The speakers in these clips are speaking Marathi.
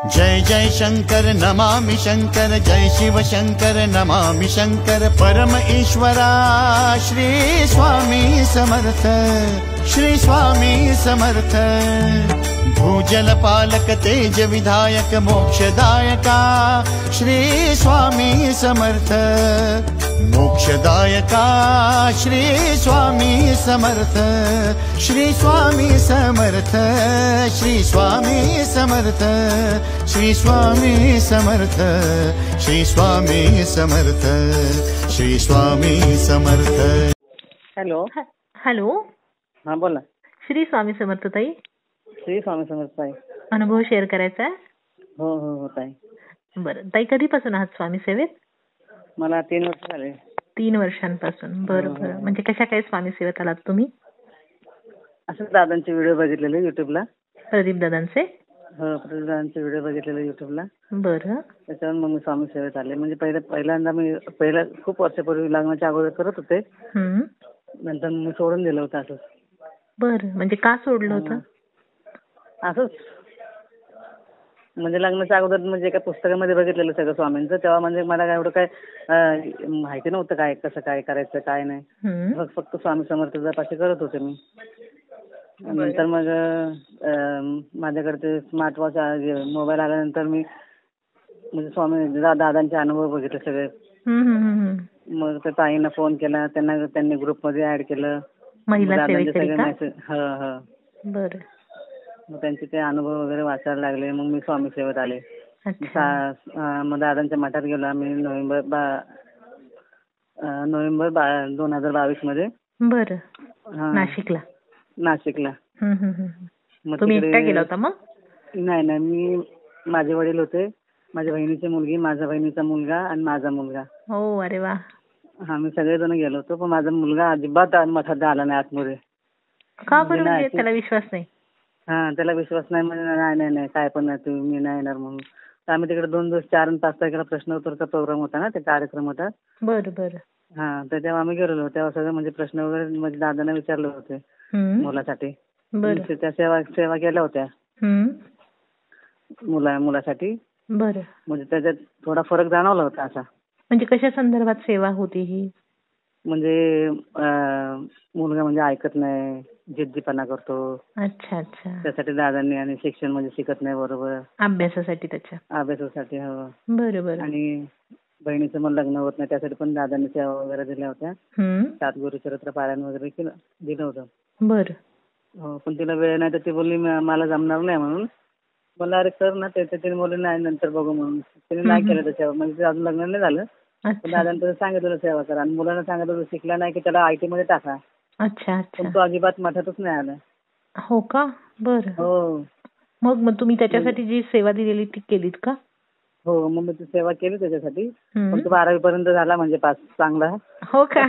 जय जय शंकर नमामि शंकर, जय शिव शंकर नमामि शंकर। परम ईश्वरा श्री स्वामी समर्थ, श्री स्वामी समर्थ। भूजल पालक तेज विधायक मोक्षदायका श्री स्वामी समर्थ। मोक्षदायका श्री स्वामी समर्थ, श्री स्वामी समर्थ, श्री स्वामी समर्थ, श्री स्वामी समर्थ, श्री स्वामी समर्थ, श्री स्वामी समर्थ। हॅलो हॅलो, हा बोला. श्री स्वामी समर्थ ताई. श्री स्वामी समर्थ ताई. अनुभव शेअर करायचा आहे? हो हो हो ताई. बरं ताई, कधीपासून आहात स्वामी सेवेत? मला 3 वर्ष झाले. 3 वर्षांपासून. बरं बरं. म्हणजे कशा काय स्वामी सेवेत आलात तुम्ही? असं दादांचे व्हिडिओ बघितलेले युट्यूबला. प्रदीप दादांचे? हो, प्रदीप दादांचे व्हिडिओ बघितलेले युट्यूबला. बरं. त्याच्यावर मग मी स्वामी सेवेत आले. म्हणजे पहिल्यांदा मी खूप वर्षापूर्वी लग्नाच्या अगोदर करत होते. नंतर मी सोडून दिलं होतं असंच. बरं, म्हणजे का सोडलं होतं? असंच म्हणजे लग्नाच्या अगोदर म्हणजे एका पुस्तकामध्ये बघितलेलं सगळं स्वामींचं. तेव्हा म्हणजे मला काय एवढं काय माहिती नव्हतं काय कसं काय करायचं काय नाही. फक्त स्वामी समर्थापाशी करत होते मी. नंतर मग माझ्याकडे ते स्मार्ट वॉच मोबाईल आल्यानंतर मी म्हणजे स्वामी दादांचे अनुभव बघितले सगळे. मग त्या ताईंना फोन केला, त्यांनी ग्रुपमध्ये ऍड केलं. महिला सेवेकरिता? मेसेज. हो. बरं. मग त्यांचे ते अनुभव वगैरे वाचायला लागले. मग मी स्वामी सेवेत आले. मग दादांच्या मठात गेलो आम्ही नोव्हेंबर 2022 मध्ये. बरं. नाशिकला? नाशिकला. मग तुम्ही एकटा गेला होता मग? नाही, मी माझे वडील होते, माझ्या बहिणीची मुलगी, माझ्या बहिणीचा मुलगा आणि माझा मुलगा. हो. अरे वा. आम्ही सगळेजण गेलो होतो. पण माझा मुलगा अजिबात मठात आला नाही आतमध्ये. का बरं? म्हणजे त्याला विश्वास नाही? हा, त्याला विश्वास नाही. म्हणजे नाही काय पण नाही, मी नाही येणार म्हणून. तर आम्ही तिकडे 2 दिवस 4 आणि 5 तारखेला प्रश्नोत्तरचा प्रोग्राम होता ना, ते कार्यक्रम होता. बरं. हा, तर तेव्हा आम्ही गेलेलो. तेव्हा सगळं म्हणजे प्रश्न वगैरे म्हणजे दादांना विचारले होते मुलासाठी. त्या सेवा केल्या होत्या मुलासाठी. बरं. म्हणजे त्याच्यात थोडा फरक जाणवला होता असा. म्हणजे कशा संदर्भात सेवा होती ही? म्हणजे मुलगा म्हणजे ऐकत नाही, जिद्दीपणा करतो. अच्छा. त्यासाठी दादांनी आणि शिक्षण म्हणजे शिकत नाही बरोबर. अभ्यासासाठी त्याच्या? अभ्यासासाठी. हो. बरोबर. आणि बहिणीचं मग लग्न होत नाही, त्यासाठी पण दादांनी सेवा वगैरे दिल्या होत्या. 7 गुरुचरित्र पारायण वगैरे दिलं होतं. बरं. हो, पण तिला वेळ नाही तर ती बोलली मला जमणार नाही म्हणून. मला अरे कर ना. तिने बोलली नाही नंतर बघू म्हणून. तिने नाही केलं त्याच्यावर. म्हणजे अजून लग्न नाही झालं. पण दादांनी सांगितलं सेवा करा. आणि मुलांना सांगितलं शिकला नाही की त्याला IT मध्ये टाका. अच्छा. पण तो अजिबात मठातच नाही आला. हो का? बरं. हो. मग तुम्ही त्याच्यासाठी जी सेवा दिलेली ती केलीत का? हो, मग मी ती सेवा केली त्याच्यासाठी. पण तो 12वी पर्यंत झाला म्हणजे पास चांगला. हो का?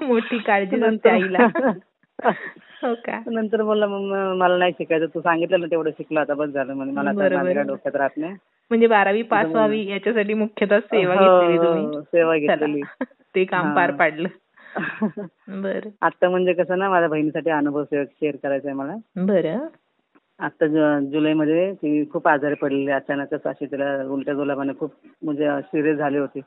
मोठी काळजी नसते आईला. हो का? नंतर बोलला मग मला नाही शिकायचं, तू सांगितलं ना तेवढं शिकलं आता बस झालं म्हणे. मला माझ्या डोक्यात राहत नाही. म्हणजे 12वी पास व्हावी याच्यासाठी मुख्यतः सेवा घेतलेली तुम्ही? सेवा घेतलेली. ते काम पार पाडलं. बरं. आता म्हणजे कसं ना, माझ्या बहिणीसाठी अनुभव शेअर करायचा आहे मला. बरं. आता जुलैमध्ये ती खूप आजारी पडलेली अचानकच. अशी तिला उलट्या जुलाबाने खूप म्हणजे सिरियस झाली होती.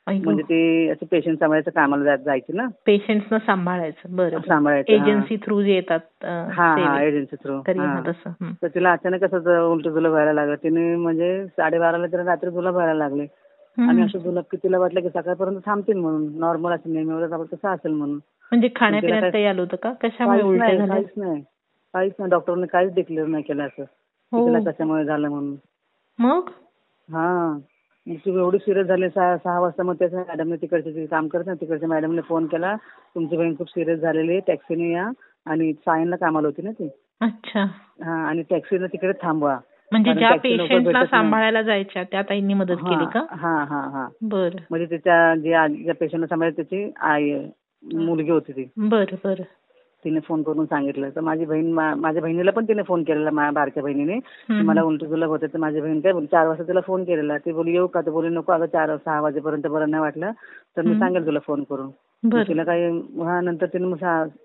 म्हणजे ती अशी पेशंट सांभाळायचं कामाला जायची ना. पेशंट्सना सांभाळायचं? बरं. सांभाळायचं. एजन्सी थ्रू जे येतात? हा, एजन्सी थ्रू. तर तिला अचानक असं उलट जुलाब व्हायला लागलं. तिने म्हणजे 12:30ला तिला रात्री जुलाब व्हायला लागले. आणि अशी जुलाब की तिला वाटलं की सकाळपर्यंत थांबतील म्हणून. नॉर्मल असं नेहमी कसं असेल म्हणून. म्हणजे खाण्यापिण्यात काही आलं होतं का? कशामुळे उलट्या झाल्या? काहीच नाही. डॉक्टरने काहीच डिक्लेअर नाही केलं असं तिला कशामुळे झालं म्हणून. मग? हा, ती एवढी सिरियस झाली. 6 वाजता मग त्याच्या मॅडमने तिकडचे काम करत नाही तिकडच्या मॅडमने फोन केला, तुमची बहीण खूप सिरियस झालेली आहे, टॅक्सीने या. आणि सायनला कामाला होती ना ती. अच्छा. हा, आणि टॅक्सीला तिकडे थांबवा. म्हणजे ज्या पेशंटला सांभाळायला जायच्या त्या ताईंनी मदत केली का? हा. बरं. म्हणजे ज्या पेशंटला सांभाळायची त्याची आई मुलगी होती ती. बरं. तिने फोन करून सांगितलं. तर माझ्या बहिणीला पण तिने फोन केलेला, माझ्या बारक्या बहिणीने. मला उलटी जुलाब होते. तर माझी बहीण काय बोलली, 4 वाजता तिला फोन केलेला. ती बोलली येऊ का? तर बोलली नको अगं, 4-6 वाजेपर्यंत बरं नाही वाटलं तर मी सांगेल तुला फोन करून. तिला काही नंतर तिने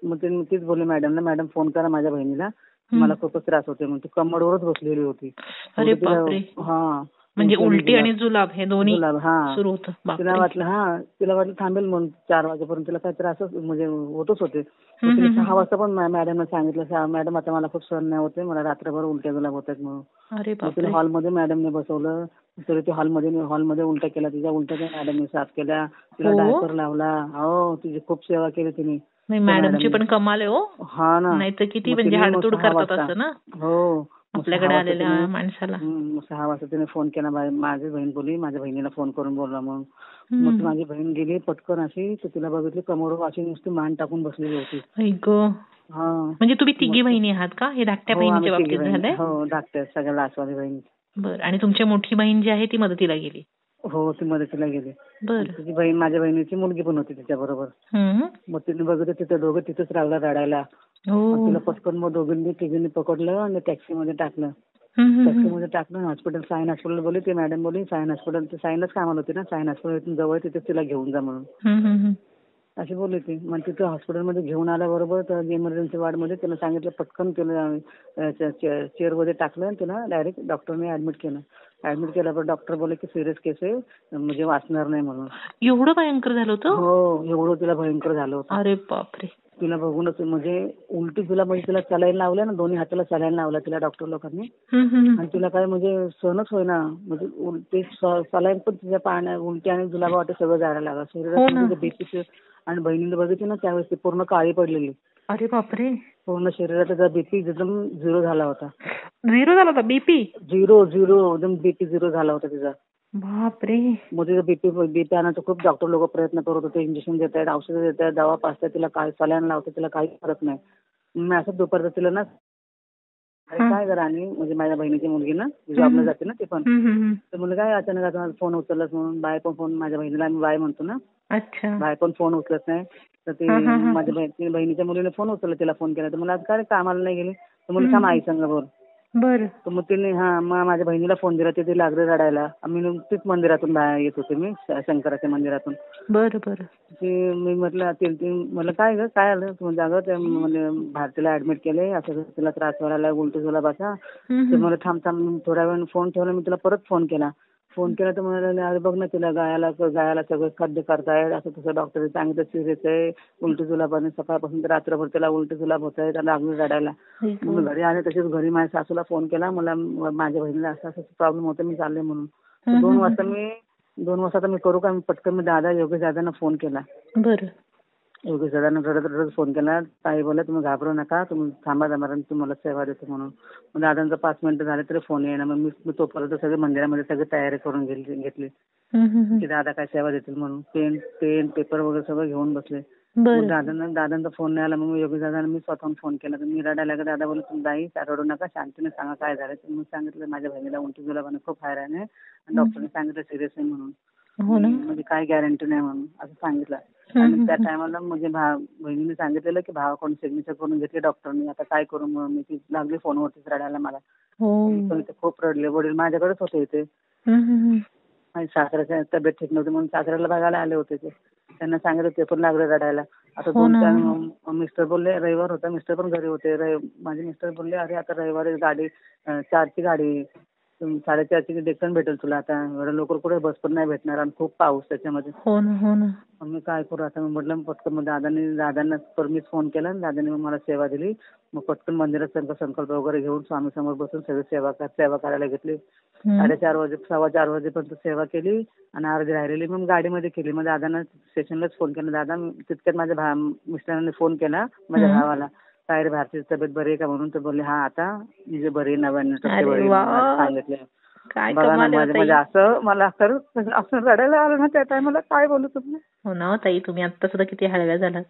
मग तीच बोलली मॅडमला, मॅडम फोन करा माझ्या बहिणीला, मला खूपच त्रास होते म्हणून ती कमरवरच बसलेली होती. अरे बापरे. हा म्हणजे उलटी आणि जुलाब हे दोन्ही हा सुरू होतं. तिला वाटलं थांबेल म्हणून 4 वाजेपर्यंत तिला काही त्रासच म्हणजे होतच होते. 6 वाजता पण मॅडमने सांगितलं, मॅडम आता मला खूप सहन नाही होते, मला रात्रभर उलट्या जुलाब होत आहेत म्हणून. अरे मग तिला हॉलमध्ये मॅडमने बसवलं. तरी ती हॉलमध्ये उलट्या केल्या, तिच्या उलट्या मॅडमने साफ केल्या, तिला डायपर लावला. हो, तिची खूप सेवा केली तिने. मॅडमची पण कमाल आहे हो. हा ना, नाही तर किती म्हणजे हाडतूड करतात असं ना. हो, आपल्याकडे आलेल्या माणसाला. 6 वाजता तिने फोन केला. माझी बहीण बोलली, माझ्या बहिणीला फोन करून बोलला म्हणून. मग माझी बहीण गेली पटकन अशी, तर तिला बघितली कमरवर अशी नुसती मान टाकून बसलेली होती. हा, म्हणजे तुम्ही तिघी बहिणी आहात का? हे धाकट्या बहिणीच्या बाबतीत झालंय? हो, धाकट्या सगळ्या लासवाली बहिणी. बरं. आणि तुमची मोठी बहीण जी आहे ती मदतीला गेली? हो, ती मदतीला गेली. बरं. तिची बहीण, माझ्या बहिणीची मुलगी पण होती तिच्या बरोबर. मग तिने बघितलं तिथे दोघं तिथेच राहिला रडायला. तिला पटकन मग तिघींनी पकडलं आणि टॅक्सीमध्ये टाकलं. टॅक्सीमध्ये टाकलं, हॉस्पिटल सायन हॉस्पिटल बोलली. ती मॅडम बोलली सायन हॉस्पिटल, सायनच कामाला होती ना, सायन हॉस्पिटल जवळ तिथे तिला घेऊन जा म्हणून अशी बोलली ती. मग तिथं हॉस्पिटलमध्ये घेऊन आल्याबरोबर तर इमर्जन्सी वॉर्डमध्ये तिला सांगितलं, पटकन तिला चेअरमध्ये टाकलं आणि तिला डायरेक्ट डॉक्टरने ऍडमिट केलं. ऍडमिट केल्यावर डॉक्टर बोलले की सिरियस केस आहे, म्हणजे वाचणार नाही म्हणून. एवढं भयंकर झालं होतं? हो, एवढं तिला भयंकर झालं होतं. अरे बापरे. तिला बघूनच म्हणजे उलटी तुला म्हणजे तिला सलाईन लावलं ना, दोन्ही हाताला सलाईन लावला तिला डॉक्टर लोकांनी. आणि तिला काय म्हणजे सहनच होईना, म्हणजे उलटी सलाईन पण तिच्या पाण्यात उलटी आणि जुलाबा वाटे सगळं जायला लागलं शरीरात. बीपीचे आणि बहिणीला बघितली ना त्यावेळेस ती पूर्ण काळी पडलेली. अरे बापरे. पूर्ण शरीराचा बीपी एकदम 0 झाला होता. 0 झाला होता बीपी? 0 एकदम बीपी 0 झाला होता तिचा. बापरे. मग तिचा बीपी आणायचं खूप डॉक्टर लोक प्रयत्न करत होते. इंजेक्शन देत आहेत, औषधं देत आहेत, दवा पाजतात, तिला काय सलाईन लावतात, तिला काही फरक नाही. मी असं दुपारचं तिला ना काय करा, आणि म्हणजे माझ्या बहिणीची मुलगी ना जॉबला जाते ना ती पण, तर मुलं काय अचानक आता फोन उचललाच म्हणून बाय पण फोन, माझ्या बहिणीला आम्ही बाय म्हणतो ना, बाय पण फोन उचलत नाही. तर ते माझ्या बहिणीच्या मुलीने फोन उचलला, तिला फोन केला. तर मला आज काय कामाला नाही गेली, तर मुलं थांब आई संग बोल. बरं. तर मग तिने मग माझ्या बहिणीला फोन दिला, ते लागलं रडायला. आम्ही नुकतीच मंदिरातून बाहेर येत होते, मी शंकराच्या मंदिरातून. बरं. मी म्हटलं म्हटलं काय ग काय आलं, म्हणजे अगं ते म्हणजे भारतीला ऍडमिट केले, असं तिला त्रास व्हायला उलटी जुलाबाचा. तर मला थांब थोड्या वेळ फोन ठेवला. मी तिला परत फोन केला तर म्हणाले अरे बघ ना, तिला गायला सगळं खाद्य करतायत, असं तसं डॉक्टरने सांगितलं सिरियस आहे, उलटी जुलाबाने सकाळपासून तर रात्रभर त्याला उलटी जुलाब होत आहे, त्याला लागून रडायला. मी घरी आले, तसेच घरी माझ्या सासूला फोन केला, मला माझ्या बहिणीला असं प्रॉब्लेम होता, मी चालले म्हणून. 2 वाजता मी करू का, पटकन मी योगेश दादांना फोन केला. बरं. योगेश दादांना रडत फोन केला. ताई बोला तुम्ही घाबरू नका, तुम्ही थांबा जमारण, तुम्हाला सेवा देतो म्हणून. मग दादांचा 5 मिनिटं झाले तरी फोन येईना. मग मी तोपर्यंत सगळे मंदिरामध्ये सगळी तयारी करून घेतली की दादा काय सेवा देतील म्हणून. पेन पेपर वगैरे सगळं घेऊन बसले. दादांचा फोन नाही आला. मग योगेश दादांना मी स्वतःहून फोन केला. तर मी रडायला लागला. दादा बोलले तुम्ही दाई रडू नका, शांतीने सांगा काय झालं. मी सांगितलं माझ्या बहिणीला उलटी जुलाबाने खूप हैराण आहे आणि डॉक्टरने सांगितलं सिरियस आहे म्हणून, म्हणजे काय गॅरंटी नाही म्हणून असं सांगितलं. आणि त्या टायमाला म्हणजे बहिणीने सांगितलेलं की भावाकडून सिग्नेचर करून घेतली डॉक्टरनी, आता काय करू म्हणून. मी ती लागली फोनवरतीच रडायला मला. पण ते खूप रडले. वडील माझ्याकडेच होते इथे. आणि सासऱ्याच्या तब्येत ठीक नव्हती म्हणून सासऱ्याला बघायला आले होते ते. त्यांना सांगितलं, ते पण लागले रडायला. आता 2-4 मिस्टर बोलले, रविवार होता, मिस्टर पण घरी होते. माझे मिस्टर बोलले अरे आता रविवारी गाडी 4ची गाडी 4:30ची डेक्कन भेटेल तुला, आता एवढं लवकर कुठे बस पण नाही भेटणार आणि खूप पाऊस त्याच्यामध्ये. हो ना. मी काय करू आता. मी म्हटलं पटकन मग दादांना मीच फोन केला आणि दादांनी मग मला सेवा दिली. मग पटकन मंदिरात संकल्प वगैरे घेऊन स्वामी समोर बसून सगळी सेवा करायला घेतली. 4:30 वाजेपर्यंत सेवा केली आणि अर्धी राहिलेली मग गाडीमध्ये केली. मग दादांना स्टेशनलाच फोन केला. दादा तितक्यात माझ्या मिस्टरांनी फोन केला माझ्या भावाला, काय रे भारतीची तब्येत बरी आहे का म्हणून. तर बोलले हा आता म्हणजे बरी 99% बरी सांगितले. बघा ना, म्हणजे असं मला असं रडायला आलं ना त्या टायमाला, काय बोलू तुम्ही. हो ना ताई, तुम्ही आता सुद्धा किती हळव्या झालात.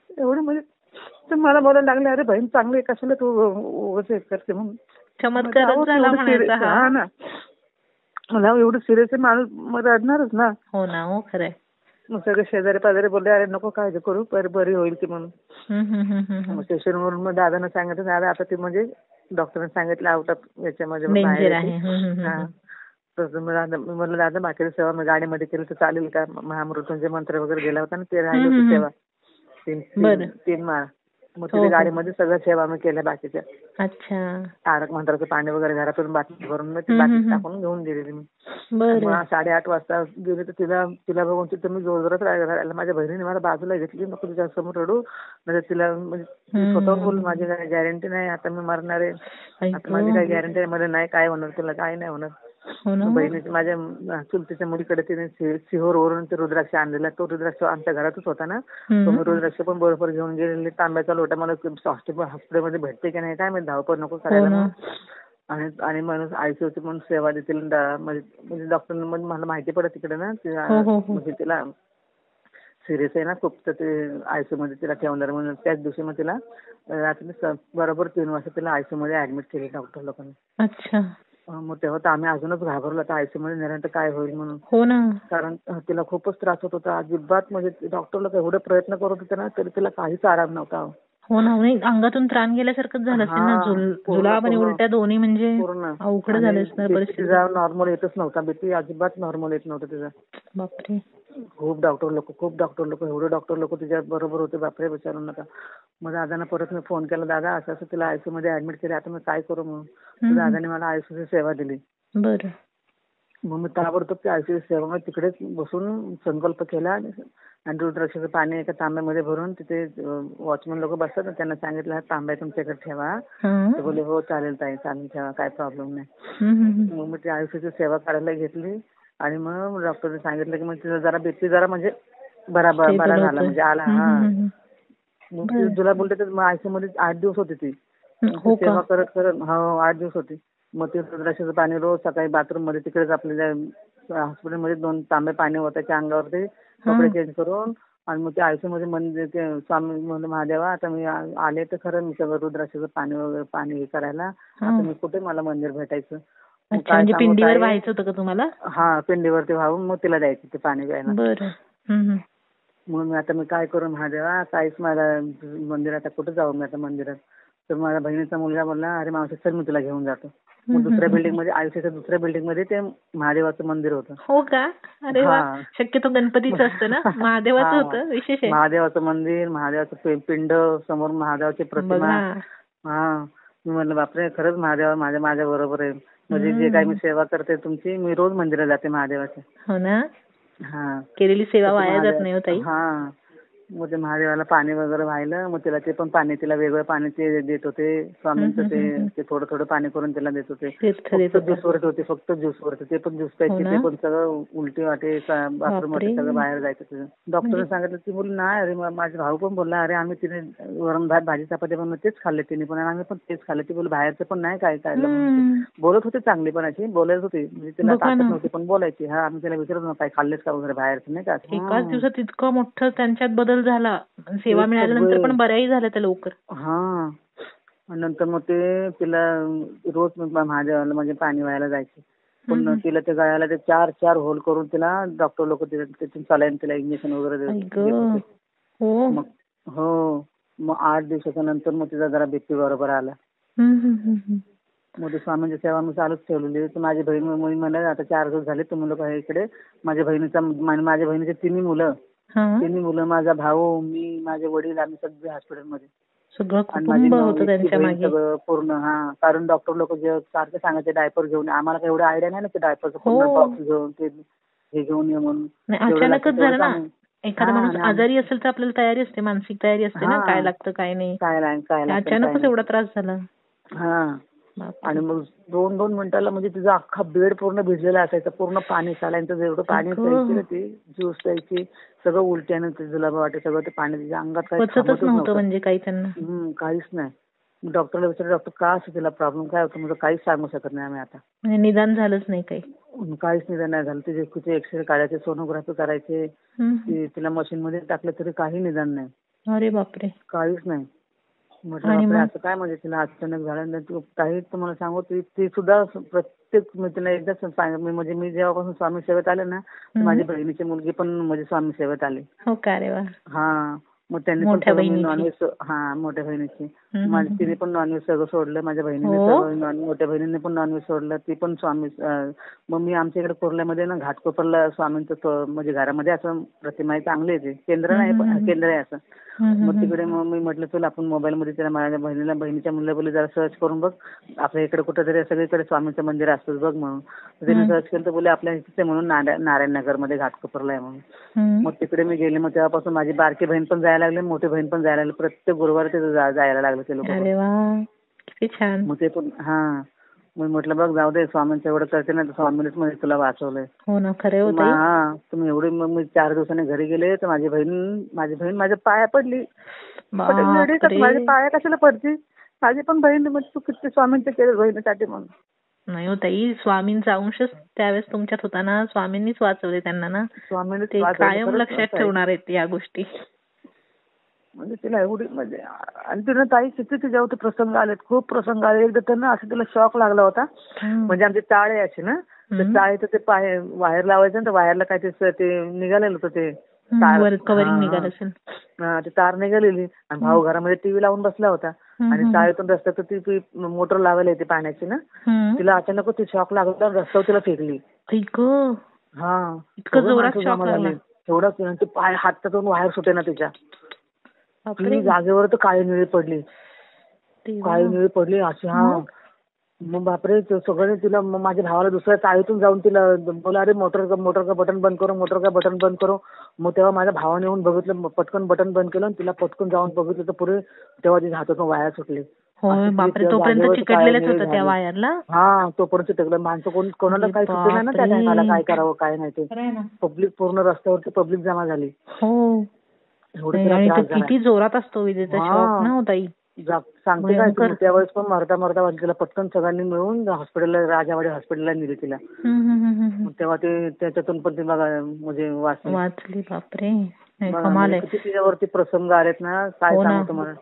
एवढं म्हणजे तर मला बोलायला लागले अरे बहीण चांगली कशाला तू करते म्हणून. चमत्कारच झाला म्हणायचा हा ना. मला एवढं सिरियस आहे, माणूस रडणारच ना. हो ना, हो खरंय. मग सगळे शेजारी पाजारी बोलले अरे नको काळजी करू, बरी होईल ती म्हणून. स्टेशनवरून मग दादांना सांगितलं, दादा आता ती म्हणजे डॉक्टरने सांगितलं आउट ऑफ याच्यामध्ये बाहेर आहे. म्हणलं दादा बाकीची सेवा मी गाडीमध्ये केली तर चालेल का. महामृत्यूंचे मंत्र वगैरे गेला होता ना, ते राहिले होते सेवा 3 माळ. मग तिथे गाडीमध्ये सगळं सेवा आम्ही केल्या बाकीच्या. अच्छा. तारक मंत्राचं पाणी वगैरे घरातून बाटली भरून मग ती बाटली टाकून घेऊन गेलेली मी. बरं. मग 8:30 वाजता गेले तर तिला बघून तिथं मी जोरजोरात राहिला. माझ्या बहिणीने मला बाजूला घेतली, नको तुझ्या समोर रडू. म्हणजे तिला म्हणजे स्वतः बोल माझी काही गॅरंटी नाही, आता मी मरणार आहे, आता माझी काही गॅरंटी आहे, मला नाही काय होणार, तुला काय नाही होणार. बहिणीची माझ्या चुलतीच्या मुलीकडे तिने सिहोरवरून ते रुद्राक्ष आणलेला. तो रुद्राक्ष आमच्या घरातच होता ना, तो मी रुद्राक्ष पण बरोबर घेऊन गेलेली. तांब्याचा लोटा मला हॉस्पिटलमध्ये भेटते की नाही काय माहिती, धावपळ नको करायला. आणि म्हणून आयसीयूची पण सेवा देतील म्हणजे डॉक्टर मला माहिती पडत तिकडे ना, म्हणजे तिला सिरियस आहे ना खूप, तर ते आयसीयू मध्ये तिला ठेवणार म्हणून त्याच दिवशी मग तिला रात्री बरोबर 3 वाजता तिला आयसीयू मध्ये ऍडमिट केली डॉक्टर लोकांनी. अच्छा. मग तेव्हा तर आम्ही अजूनच घाबरलो आता आयसीयू मध्ये नेल्यानंतर काय होईल म्हणून. हो ना. कारण तिला खूपच त्रास होत होता अजिबात, म्हणजे डॉक्टर लोक एवढे प्रयत्न करत होते ना तरी तिला काहीच आराम नव्हता. हो ना. अंगातून त्राण गेल्यासारखंच झालं असेल ना, जुलाब आणि उलट्या दोन्ही, म्हणजे अवघड झालं असणार परिस्थिती. तिचा नॉर्मल येतच नव्हता, बीपी अजिबात नॉर्मल येत नव्हतं तिचा. बापरे. खूप डॉक्टर लोक एवढे डॉक्टर लोक तिच्या बरोबर होते, बापरे विचारू नका. मग दादांना परत मी फोन केला, दादा असं असं तिला आयसीयू मध्ये ऍडमिट केलं, आता मी काय करू म्हणून. दादाने मला आयसीयूची सेवा दिली. बरं. मग मी ताबडतोब ती आयसीयू सेवा तिकडेच बसून संकल्प केला आणि रुद्राक्षाचं पाणी एका तांब्यामध्ये भरून तिथे वॉचमन लोक बसतात ना, त्यांना सांगितलं तांब्या तुमच्याकडे ठेवा. ते बोलले हो चालेल ताई, चालेल ठेवा, काय प्रॉब्लेम नाही. मग मी ती आयसीयूची सेवा करायला घेतली आणि मग डॉक्टरने सांगितलं की मग तिचा जरा बीपी जरा म्हणजे बरा झाला, म्हणजे आला. मग तुला बोलते तर आयसीयू मध्ये 8 दिवस होती ती सेवा करत करत. हो 8 दिवस होती. मग ते रुद्राक्षाचं पाणी रोज सकाळी बाथरूम मध्ये तिकडेच आपल्या हॉस्पिटलमध्ये 2 तांबे पाणी होत्याच्या अंगावरती कपडे चेंज करून. आणि मग ते आयसीयू मध्ये मंदिर ते स्वामी म्हणलं महादेवा आता मी आले तर खरं मी सगळं रुद्राक्षाचं पाणी वगैरे पाणी हे करायला, आता मी कुठे मला मंदिर भेटायचं. म्हणजे पिंडीवर व्हायचं होतं का तुम्हाला? हा पिंडीवरती व्हावून मग तिला द्यायचं ते पाणी प्यायला. बरं. मग आता मी काय करू महादेवा, काहीच मला मंदिरात कुठे जाऊ मी आता मंदिरात. तर माझ्या बहिणीचा मुलगा बोलला अरे मावशी चल मी तुला घेऊन जातो. मग दुसऱ्या बिल्डिंग मध्ये आयुष्याच्या दुसऱ्या बिल्डिंग मध्ये ते महादेवाचं मंदिर होतं. हो का? अरे वा. शक्यतो गणपतीचं असतं ना, महादेवाचं होतं विशेष आहे. महादेवाचं मंदिर, महादेवाचं पिंड, समोर महादेवाची प्रतिमा. मी म्हणलं बापरे खरंच महादेवा माझ्या बरोबर आहे, म्हणजे जे काही मी सेवा करते तुमची, मी रोज मंदिरात जाते महादेवाच्या. हो ना. केलेली सेवा वाया जात नाही होत. मग ते महादेवाला पाणी वगैरे व्हायला, मग तिला ते पण पाणी तिला वेगळं पाणी ते देत होते स्वामींचं, ते थोडं थोडं पाणी करून तिला देत होते. ज्यूस वरती होते, फक्त ज्यूस वरती, ते पण ज्यूस प्यायचे, ते पण सगळं उलटी वाटे बाथरूम मध्ये सगळं बाहेर जायचं तिथं. डॉक्टरने सांगितलं ती बोल नाही, अरे माझा भाऊ पण बोलला अरे आम्ही तिने वरण भात भाजी चपाती पण तेच खाल्ले तिने पण, आम्ही पण तेच खाल्ले. ती बोल बाहेरचं पण नाही काय बोलत होते, चांगली पण अशी बोलत होती, म्हणजे तिला ताकद नव्हती पण बोलायची. आम्ही तिला विचारत काय खाल्लेच का वगैरे बाहेरचं नाही का. एकाच दिवसात इतकं मोठं त्यांच्यात बदल झाला, सेवा मिळाल्यानंतर पण बऱ्याही झाल्या त्या लवकर. नंतर मग ते तिला रोज महादेवाला म्हणजे पाणी व्हायला जायचे, पण तिला ते गळ्याला ते 4 होल करून तिला डॉक्टर लोक तिथून सलाईन तिला इंजेक्शन वगैरे देत होते. मग 8 दिवसाच्या नंतर मग तिचा जरा बीपी बरोबर आला. मग ते स्वामींची सेवा मी चालूच ठेवलेली. तर माझी बहीण म्हणले आता 4 दिवस झाले तुम्ही लोक इकडे. माझ्या बहिणीचे 3 मुलं, माझा भाऊ, मी, माझे वडील, आम्ही सगळे हॉस्पिटलमध्ये. सगळं होतं त्यांच्या मागे पूर्ण. कारण डॉक्टर लोक जे सारखे सांगायचे डायपर घेऊन, आम्हाला काही एवढं आयडिया नाही ना की डायपरचं पूर्ण बॉक्स घेऊन ते हे घेऊन ये म्हणून. अचानकच झालं ना, एखादा माणूस आजारी असेल तर आपल्याला तयारी असते, मानसिक तयारी असते ना, काय लागतं काय नाही. अचानकच एवढा त्रास झाला. आणि मग 2 मिनिटाला म्हणजे तिचा अख्खा बेड पूर्ण भिजलेला असायचा, पूर्ण पाणी सलाईनचं जेवढं पाणी प्यायची ना ती, ज्यूस प्यायची, सगळं उलट्यानं जुलाब वाटे सगळं ते पाणी तिच्या अंगात पचतच नव्हतं. म्हणजे काही त्यांना काहीच नाही. डॉक्टरला विचारलं डॉक्टर का असं तिला प्रॉब्लेम काय होतं, म्हणजे काहीच सांगू शकत नाही आम्ही आता. म्हणजे निदान झालंच नाही काही, काहीच निदान नाही झालं. तिचे एक्सरे काढायचे, सोनोग्राफी करायचे, तिला मशीन मध्ये टाकलं तरी काही निदान नाही. अरे बापरे. काहीच नाही. म्हटलं असं काय म्हणजे तिला अचानक झालं. काही तुम्हाला सांगू ती सुद्धा प्रत्येक मी तिला एकदाच म्हणजे मी जेव्हापासून स्वामी सेवेत आले ना, माझी बहिणीची मुलगी पण म्हणजे स्वामी सेवेत आली. हो का. अरे वा. मग त्यांनी मोठ्या नॉनव्हेज मोठ्या बहिणीची तिने पण नॉनव्हेज सगळं सोडलं. माझ्या बहिणीने मोठ्या बहिणीने पण नॉनव्हेज सोडलं, ती पण स्वामी. मग मी आमच्या इकडे कोरल्यामध्ये ना घाटकोपरला स्वामींचं म्हणजे घरामध्ये असं प्रतिमा चांगली आहे, केंद्र नाही पण केंद्र आहे असं. मग तिकडे मग मी म्हटलं चल आपण मोबाईलमध्ये त्याला माझ्या बहिणीच्या मुलाला जरा सर्च करून बघ, आपल्या इकडे कुठेतरी सगळीकडे स्वामींचं मंदिर असतं बघ म्हणून. त्याने सर्च केलं तर बोले आपल्या इथे म्हणून नारायणनगरमध्ये घाटकोपरला आहे म्हणून. मग तिकडे मी गेले. मग तेव्हापासून माझी बारकी बहीण पण जायला लागली, मोठी बहीण पण जायला लागली. प्रत्येक गुरुवारी ते जायला लागले ते लोक. मग ते पण मग म्हटलं बघ जाऊ दे, स्वामींचं एवढं करते ना, स्वामींनीच म्हणजे तुला वाचवलंय. हो ना, खरं होतं. तुम्ही एवढी. मग मी 4 दिवसांनी घरी गेले तर माझी बहीण माझ्या पाया पडली. माझ्या पाया कशाला पडती, माझी पण बहीण म्हणजे तू किती स्वामींचं केलं बहिणीसाठी म्हणून. नाही हो ताई, स्वामींचा अंशच त्यावेळेस तुमच्यात होता ना, स्वामींनीच वाचवले त्यांना ना. स्वामींनी ते कायम लक्षात ठेवणार आहेत या गोष्टी. म्हणजे तिला एवढी म्हणजे, आणि तिला ताई किती तिच्यावरती प्रसंग आलेत, खूप प्रसंग आले. एकदा त्यांना असं तिला शॉक लागला होता. म्हणजे आमचे टाळे असे ना, तर टाळेचं ते पाय वायर लावायचं ना, तर वायरला काय ते निघालेलं होतं ते कवरिंग निघालं असेल. ते तार निघालेली. आणि भाऊ घरामध्ये टीव्ही लावून बसला होता आणि टाळेतून रस्त्यात ती मोटर लावायला येते पाण्याची ना, तिला अचानक ती शॉक लागला, रस्त्यावर तिला फेकली. इतकं जोरात शॉक लागला. तेवढं ते पाय हातातून वायर सुटे ना तिच्या. ती जागेवर तर काळी निळी पडली अशी. मग बापरे, सगळं तिला. माझ्या भावाला दुसऱ्या चाळीतून जाऊन तिला बोला, अरे मोटर का बटन बंद करो. मग तेव्हा माझ्या भावाने येऊन बघितलं, पटकन बटन बंद केलं, तिला पटकन जाऊन बघितलं तर पुढे तेव्हा तिच्या हातातून वायर सुटली. तोपर्यंत चिकटलेलंच होतं त्या वायरला. तोपर्यंत चिकटलं. माणसं कोणाला काही सुचलं नाही ना त्या टायमाला, काय करावं काय नाही ते. पब्लिक पूर्ण रस्त्यावरती पब्लिक जमा झाली. किती जोरात असतो विजेचा शॉक ना ताई. सांगते काय, त्यावेळेस पण मरता तिला पटकन सगळ्यांनी मिळून हॉस्पिटलला, राजावाडी हॉस्पिटलला नेली तिला. तेव्हा ते त्याच्यातून पण ती बघा म्हणजे वाचली. बापरे, किती तिच्यावरती प्रसंग आलेत ना, काय सांगू तुम्हाला.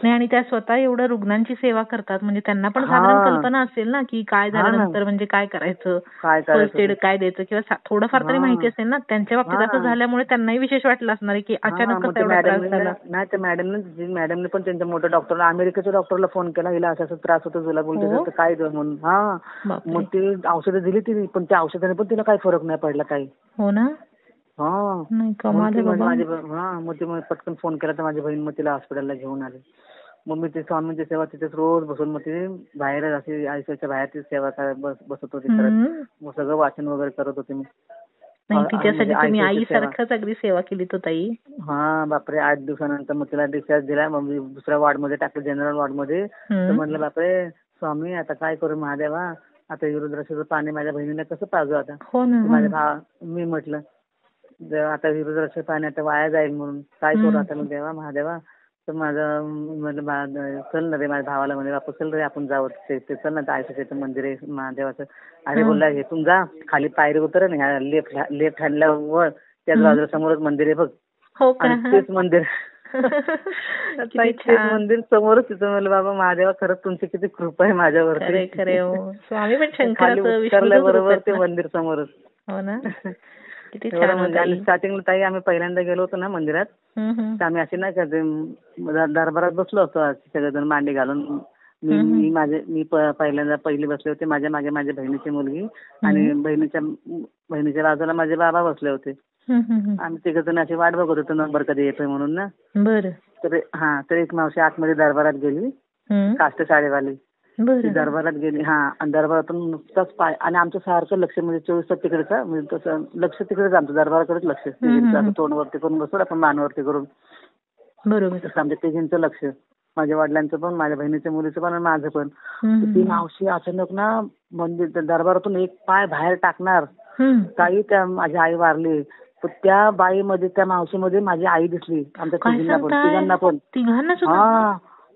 नाही, आणि त्या स्वतः एवढं रुग्णांची सेवा करतात, म्हणजे त्यांना पण साधारण कल्पना असेल ना की काय झाल्यानंतर म्हणजे काय करायचं, फर्स्ट एड काय द्यायचं, किंवा थोडंफार तरी माहिती असेल ना. त्यांच्या बाबतीत असं झाल्यामुळे त्यांनाही विशेष वाटलं असणार की अचानक एवढा त्रास झाला. नाही, त्या मॅडमने पण त्यांच्या मोठ्या डॉक्टरला, अमेरिकेच्या डॉक्टरला फोन केला, हिला असा त्रास होतो तुला, बोलतो काय म्हणून. मग ती औषधं दिली तिने, पण त्या औषधाने पण तिला काही फरक नाही पडला काही. हो ना. मग ती पटकन फोन केला तर माझी बहीण मग तिला हॉस्पिटलला घेऊन आली. मग मी ते स्वामींची सेवा तिथेच रोज बसून, मग ती बाहेर अशी आयुष्याच्या बाहेर ती सेवा बसत होती करत. मग सगळं वाचन वगैरे करत होते मी. तिच्यासाठी तुम्ही आईसारखंच अगदी सेवा केली तो ताई. बापरे, 8 दिवसानंतर मग तिला डिस्चार्ज दिला. मग मी दुसऱ्या वॉर्डमध्ये टाकलं, जनरल वॉर्डमध्ये. तर म्हणलं बापरे स्वामी, आता काय करू महादेवा, आता रुद्राक्षाचं पाणी माझ्या बहिणीला कसं पाजू आता. मी म्हटलं आता रुद्राक्षाचं पाणी आता वाया जाईल म्हणून काय करू आता मी देवा महादेवा. तर माझं म्हटलं चल ना रे, माझ्या भावाला म्हणे बापू चल रे आपण जाऊ, ते चल ना, आयुष्याचं मंदिर आहे महादेवाचं. अरे बोलला हेतून जा, खाली पायरी उतर ना, लेफ्ट हँडला वर त्याच बाजूला समोरच मंदिर आहे बघ. तेच मंदिर समोरच. तिथं म्हणलं बाबा महादेवा, खरंच तुमची किती कृपा आहे माझ्यावरती. स्वामी पण शंकराचं बरोबर ते मंदिर समोरच. हो ना. आणि स्टार्टिंगला ताई आम्ही पहिल्यांदा गेलो होतो ना मंदिरात, तर आम्ही असे नाही का दरबारात बसलो होतो सगळेजण मांडी घालून. मी पहिल्यांदा पहिली बसले होते, माझ्या मागे माझ्या बहिणीची मुलगी आणि बहिणीच्या बाजूला माझे बाबा बसले होते. आम्ही तिघजण अशी वाट बघत होतो नंबर कधी येतोय म्हणून ना. तर एक मावशी आतमध्ये दरबारात गेली, काष्ट साडेवाली. दरबारात गेली. आणि दरबारातून नुकताच पाय, आणि आमचं सारखं लक्ष म्हणजे 24 तास तिकडेच, म्हणजे तसं लक्ष तिकडेच, आमचं दरबाराकडेच लक्ष. तोंडवरती करून बसतो आपण, मानवरती करून. बरोबर. तसं आमच्या तिघींचं लक्ष, माझ्या वडिलांचं पण, माझ्या बहिणीच्या मुलीचं पण आणि माझं पण. ती मावशी अचानक ना म्हणजे दरबारातून एक पाय बाहेर टाकणार, काही त्या माझी आई वारली, तर त्या बाईमध्ये, त्या मावशीमध्ये माझी आई दिसली. आमच्या तिघांना पण.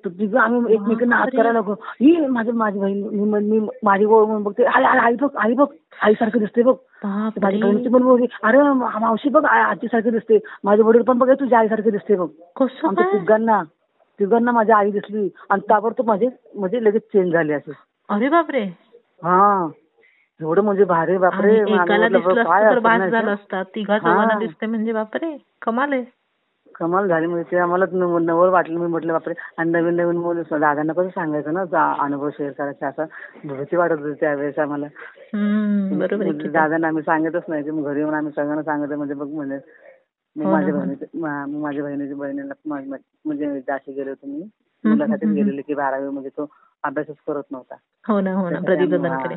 तर तिघं आम्ही एकमेकांना हात करायला लागलो. ही माझी बहीण, माझी ओळख म्हणून बघते, आई बघ आईसारखं दिसते बघ. माझी बहिणीची पण बोलली, अरे मावशी बघ आजीसारखी दिसते. माझे वडील पण बघ तुझ्या आईसारखे दिसते बघ. आमच्या तिघांना माझी आई दिसली आणि ताबडतोब म्हणजे लगेच चेंज झाली असे. अरे बापरे. एवढं म्हणजे भारी. बापरे, म्हणजे बापरे, कमाल आहे. कमाल झाली. म्हणजे ते आम्हाला नवल वाटलं. मी म्हटलं बापरे. आणि नवीन मुलं दादांना कसं सांगायचं ना अनुभव शेअर करायचा, असं भीती वाटत होती त्यावेळेस आम्हाला. दादांना आम्ही सांगतच नाही, की घरी येऊन आम्ही सगळ्यांना सांगतो. म्हणजे बघ म्हणजे माझ्या बहिणीला म्हणजे जाशी गेले होते मी मुलासाठीच गेलेले की 12वी मध्ये तो अभ्यासच करत नव्हता. हो ना प्रदीपदांकडे.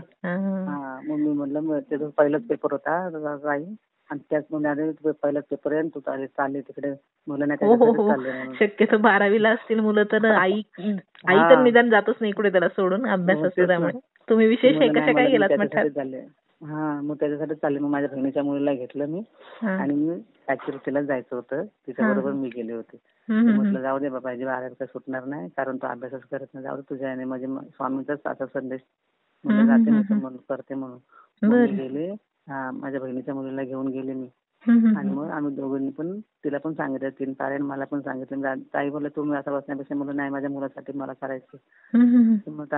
मग मी म्हणलं त्याचा पहिलाच पेपर होता काही आणि त्याच मध्ये पहिलाच पेपर आहे तू चालले तिकडे मुलं नाही. शक्यतो 12वीला असतील मुलं तर आई तर निदान जातच नाही इकडे त्याला सोडून अभ्यास असतो त्यामुळे. तुम्ही विशेष कशा काय गेलात म्हटलं? मग त्याच्यासाठी चालले. मग माझ्या बहिणीच्या मुलीला घेतलं मी आणि मी ऍक्टिव्हिटीला जायचं होतं तिच्याबरोबर मी गेले होते. म्हटलं जाऊ दे बाबा 12वी काय सुटणार नाही कारण तो अभ्यासच करत नाही. जाऊ दे तुझ्या म्हणजे स्वामींचाच असा संदेश जाते म्हणून करते म्हणून मी गेले. माझ्या बहिणीच्या मुलीला घेऊन गेले मी आणि मग आम्ही दोघांनी पण तिला पण सांगितलं 3 पारायण मला पण सांगितलं. ताई बोलले तुम्ही असं बसण्यापेक्षा मला नाही माझ्या मुलासाठी मला करायचं. मग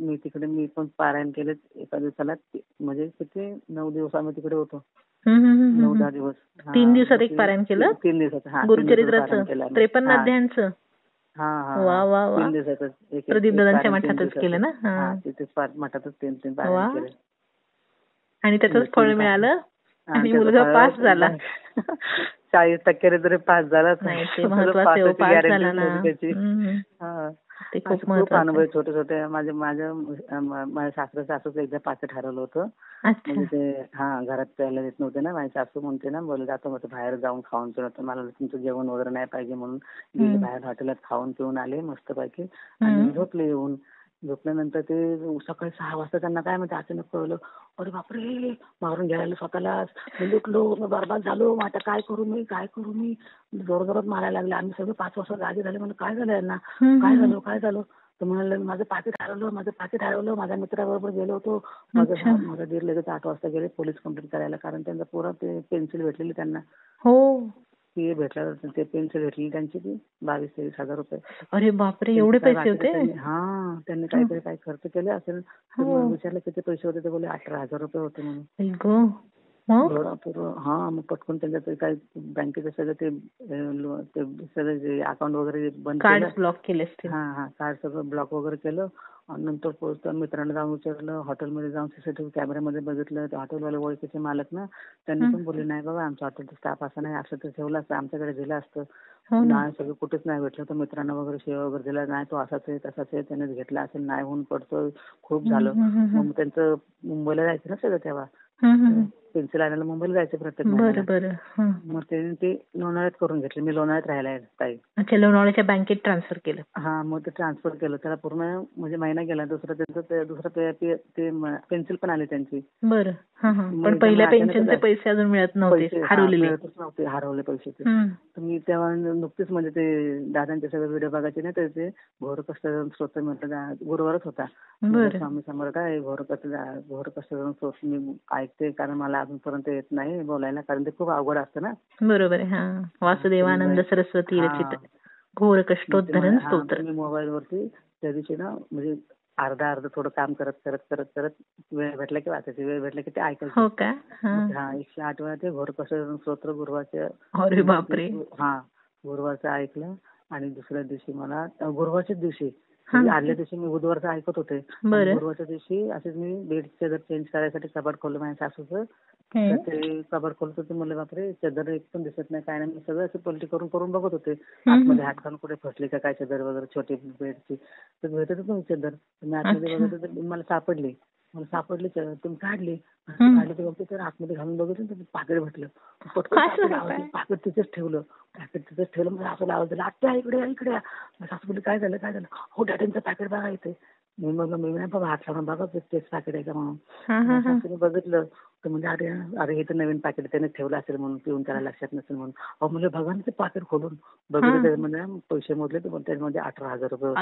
मी तिकडे मी पण पारायण केले एका दिवसाला म्हणजे किती 9 दिवस आम्ही तिकडे होतो. 9-10 दिवस. 3 दिवसात एक पारायण केलं? 3 दिवसाचं गुरुचरित्राचं 53 अध्यायांचं. वा वा वा. 3 दिवसाचं प्रदीपदादांच्या मठातच केलं ना? तिथेच मठातच 3 पारायण केले. आणि त्याचंच फळ मिळालं आणि मुलगा पास झाला. 40% तरी पास झाला. नाही ते महत्वाचं पास झाला ना. ते खूप अनुभव छोटे छोटे. माझ्या सासू सासूचं एकदा पाकिट हरवलं होतं. म्हणजे ते घरात प्यायला देत नव्हते ना. माझी सासू म्हणते ना बोल जातो मग बाहेर जाऊन खाऊन पिऊन होतं मला तुमचं जेवण वगैरे नाही पाहिजे म्हणून गेले बाहेर हॉटेलात खाऊन पिऊन आले मस्तपैकी आणि झोपले. येऊन झोपल्यानंतर ते सकाळी 6 वाजता त्यांना काय म्हणते अचानक कळलं अरे बापरे मारून घ्यायला स्वतःलाच. मी लुटलो मी बरबाद झालो आता काय करू मी जोरजोरात मारायला लागले. आम्ही सगळे 5 वाजता जागे झाले. म्हणजे काय झालं यांना काय झालं तर म्हणाले माझं पाकिट हरवलं माझ्या मित्राबरोबर गेलो होतो. माझा दीर लगेच 8 वाजता गेले पोलीस कंप्लेंट करायला कारण त्यांचा पुरा ते पेन्सिल भेटलेली त्यांना. ते भेटलं ते पेन्सिल भेटली त्यांची ती 22-23 हजार रुपये. अरे बापरे एवढे पैसे होते? त्यांनी काहीतरी काय खर्च केले असेल. विचारलं किती पैसे होते ते बोलले 18,000 रुपये होते म्हणून. मग पटकून त्यांच्या काही बँकेचं सगळं ते सगळं अकाउंट वगैरे बंद केलं. ब्लॉक केले. कार्ड सगळं ब्लॉक वगैरे केलं. आणि नंतर मित्रांना जाऊन विचारलं हॉटेलमध्ये जाऊन सीसीटीव्ही कॅमेऱ्यामध्ये बघितलं. ते हॉटेलवाले ओळखीचे मालक ना त्यांनी पण बोलले नाही बाबा आमच्या हॉटेलचा स्टाफ असं नाही असं तर ठेवलं असतं आमच्याकडे दिलं असतं. नाही सगळं कुठेच नाही भेटलं. तर मित्रांना वगैरे शेवा वगैरे दिला नाही तो असाच आहे तसाच आहे त्यानेच घेतला असेल नाही होऊन पडतोय खूप झालं. मग त्यांचं मुंबईला जायचं ना सगळं तेव्हा पेन्सिल आणायला मुंबईला जायचं प्रत्येक महिन्याला. मग ते लोणावळ्यात करून घेतले. मी लोणावळ्यात राहायला आहे ताई. अच्छा लोणावळ्याच्या बँकेत ट्रान्सफर केलं? मग ते ट्रान्सफर केलं त्याला पूर्ण म्हणजे महिना गेला. दुसरं ते पेन्सिल पण आली त्यांची. बरं. पण पहिल्या पेन्शनचे पैसे अजून मिळत नव्हते हरवले पैसे ते. मी तेव्हा नुकतीच म्हणजे ते दादांचे सगळे व्हिडिओ बघायचे नाही तर ते घोर कष्ट स्रोत म्हटलं गुरुवारच होता. स्वामी समर्थ आहे घोर कष्ट स्रोत मी ऐकते कारण मला अजूनपर्यंत येत नाही बोलायला कारण ते खूप अवघड असतं ना. बरोबर आहे. वासुदेवानंद सरस्वती रचित घोर कष्टोद्धरण स्तोत्र. मी मोबाईल वरती त्या दिवशी ना म्हणजे अर्धा थोडं काम करत वेळ भेटला की वाचायची वेळ भेटला की ते ऐकायचं. हो का? 108 वेळा ते घोर कष्ट स्तोत्र गुरुवारचे. अरे बापरे. गुरुवारचं ऐकलं आणि दुसऱ्या दिवशी मला गुरुवारच्याच दिवशी आदल्या दिवशी मी बुधवारचं ऐकत होते. गुरुवारच्या दिवशी असेच मी बेड चादर चेंज करायसाठी कपाट खोललं माझ्या सासूचं. तर ते कपाट खोलत होते म्हणलं बापरे चादर एक पण दिसत नाही काय नाही. मी सगळं असं पलटी करून बघत होते आतमध्ये हात घालून कुठे फसले का काय चादर वगैरे छोटी बेडची तर भेटतच नव्हती चादर. मी आतमध्ये बघत होते मला सापडली तुम्ही काढली तर बघते तर आतमध्ये घालून बघितलं तर पाकिट भेटलं. पटकन पाकिट तिथेच ठेवलं म्हणजे असं लावलं दिलं आत्या इकडे सासूबोली काय झालं हो डॅडींचं पॅकेट बघा इथे. मी नाही बाबा हात लावून बघा तेच पॅकेट आहे का म्हणून. सासूने बघितलं तर म्हणजे अरे हे तर नवीन पॅकेट त्याने ठेवलं असेल म्हणून पिऊन त्याला लक्षात नसेल म्हणून. म्हणजे बघा ना ते पॅकेट खोलून बघितलं त्यामध्ये पैसे मोजले तर त्यामध्ये 18,000 रुपये.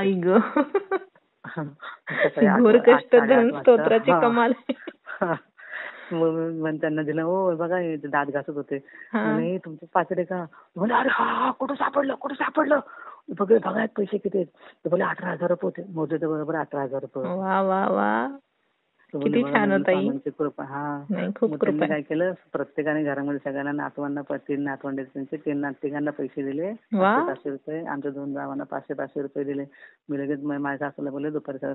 घोर कष्ट स्तोत्राची कमाल. मग त्यांना दिलं हो बघा दात घासत होते. तुमचं पाकिट आहे का म्हणजे अरे कुठं सापडलं बघा पैसे किती आहेत बोले 18,000 रुपये होते मोजले बरोबर 18,000 रुपये. वा वा वा किती छान होता. मग त्यांनी काय केलं प्रत्येकाने घरामध्ये सगळ्यांना नातवांना 3 नातवंड त्यांचे 3 तिघांना पैसे दिले 500 रुपये. आमच्या 2 गावांना 500 रुपये दिले. मी लगेच माझ्या सासूला बोलले दुपारी सगळं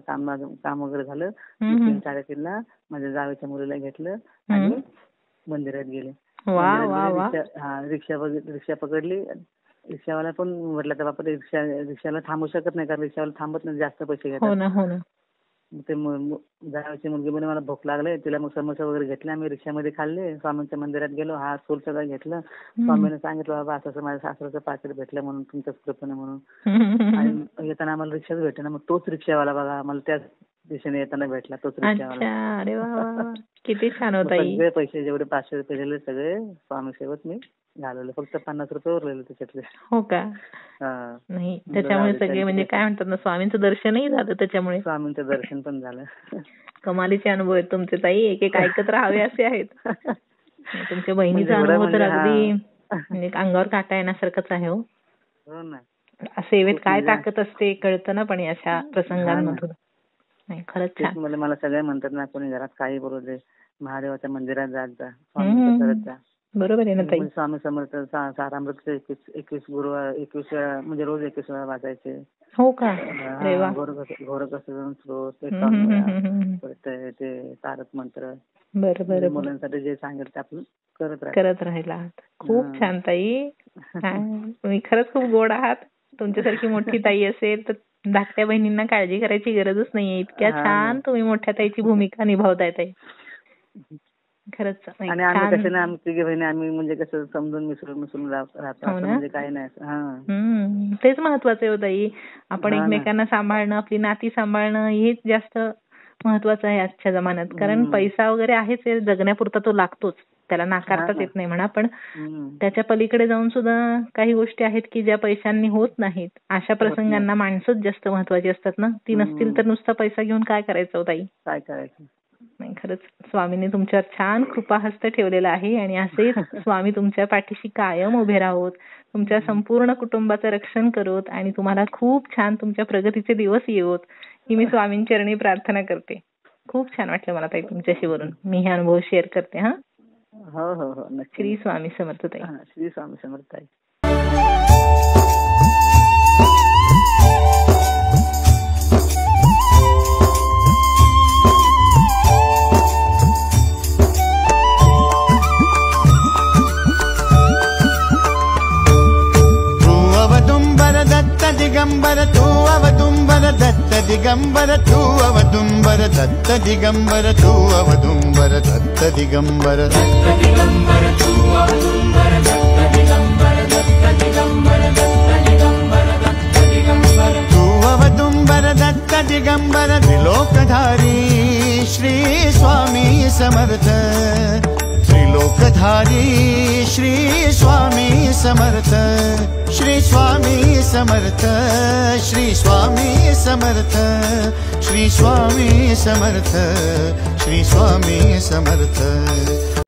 काम वगैरे झालं. 3-3:30 माझ्या जावेच्या मुलीला घेतलं आणि मंदिरात गेले. वा वा वा. रिक्षा पकडली. रिक्षावाला पण म्हटलं तर बापा रिक्षाला थांबू शकत नाही, कारण रिक्षावाला थांबत नाही, जास्त पैसे घेतात. हो ना हो ना. ते जायची मुलगी म्हणे मला भूक लागले, तिला मग समोसा वगैरे घेतले, आम्ही रिक्षामध्ये खाल्ले, स्वामींच्या मंदिरात गेलो, हा फुल सगळं घेतलं. स्वामीने सांगितलं बाबा असं माझ्या सासऱ्याचं पाकिट भेटलं म्हणून, तुमच्याच कृपेने म्हणून. आणि येताना आम्हाला रिक्षाच भेटले ना, मग तोच रिक्षावाला बघा आम्हाला त्याच दिशेने येताना भेटला, तोच रिक्षावाला. अरे वा, किती छान होता. सगळे पैसे जेवढे 500 रुपये दिले सगळे स्वामी सेवेत मी घालवले, फक्त 50 रुपये उरलेले त्याच्यातले. हो का? नाही त्याच्यामुळे सगळे म्हणजे काय म्हणतात ना, स्वामींचं दर्शनही झालं त्याच्यामुळे. स्वामींचं दर्शन पण झालं. कमालीचे अनुभव आहेत तुमचे ताई, एक एक ऐकत राहावे असे आहेत. तुमच्या बहिणीचा अनुभव तर अगदी म्हणजे अंगावर काटा येण्यासारखंच आहे. हो ना. सेवेत काय ताकद असते कळतं ना, पण अशा प्रसंगांमधून. नाही खरंच छान. मला सगळे म्हणतात ना, कोणी घरात काही बोलू दे, महादेवाच्या मंदिरात जात जा, स्वामींचं करत जा. बरोबर आहे ना ताई. स्वामी समर्थ सारामृत 21 म्हणजे रोज 21 वेळा वाचायचे. हो का? घोरकसं स्रोत, ते तारक मंत्र. बरोबर. मुलांसाठी जे सांगेल ते आपण करत राहिला. खूप छान ताई. तुम्ही खरंच खूप गोड आहात. तुमच्यासारखी मोठी ताई असेल तर धाकट्या बहिणींना काळजी करायची गरजच नाहीये. इतक्या छान तुम्ही मोठ्या ताईची भूमिका निभावताय ताई. खरंच. आणि आम्ही कसे ना, आम्ही तिघे बहिणी आम्ही म्हणजे कसं समजून मिसळून राहतो, म्हणजे काही नाही. तेच महत्वाचं आहे ताई. आपण एकमेकांना सांभाळणं, आपली नाती सांभाळणं हेच जास्त महत्वाचं आहे आजच्या जमान्यात. कारण पैसा वगैरे आहेच, जगण्यापुरता तो लागतोच, त्याला नाकारताच येत नाही म्हणा, पण त्याच्या पलीकडे जाऊन सुद्धा काही गोष्टी आहेत की ज्या पैशांनी होत नाहीत. अशा प्रसंगांना माणसंच जास्त महत्वाची असतात ना. ती नसतील तर नुसता पैसा घेऊन काय करायचं ताई? काय करायचं. नाही खरंच स्वामींनी तुमच्यावर छान कृपाहस्त ठेवलेला आहे, आणि असेच स्वामी तुमच्या पाठीशी कायम उभे राहोत, तुमच्या संपूर्ण कुटुंबाचं रक्षण करोत, आणि तुम्हाला खूप छान तुमच्या प्रगतीचे दिवस येवोत, ही मी स्वामींचरणी प्रार्थना करते. खूप छान वाटलं मला ताई तुमच्याशी बोलून. मी हे अनुभव शेअर करते. हो. श्री स्वामी समर्थ ताई. श्री स्वामी समर्थ ताई. दिगंबर तू अवदुंबर दत्त दिगंबर तू अवदुंबर दत्त दिगंबर तू अवदुंबर दत्त दिगंबर दत्त दिगंबर तू अवदुंबर दत्त दिगंबर दत्त दिगंबर दत्त दिगंबर दत्त दिगंबर तू अवदुंबर दत्त दिगंबर त्रिलोकधारी श्री स्वामी समर्थ त्रिलोकधारी श्री स्वामी समर्थ श्री स्वामी समर्थ श्री स्वामी समर्थ श्री स्वामी समर्थ श्री स्वामी समर्थ.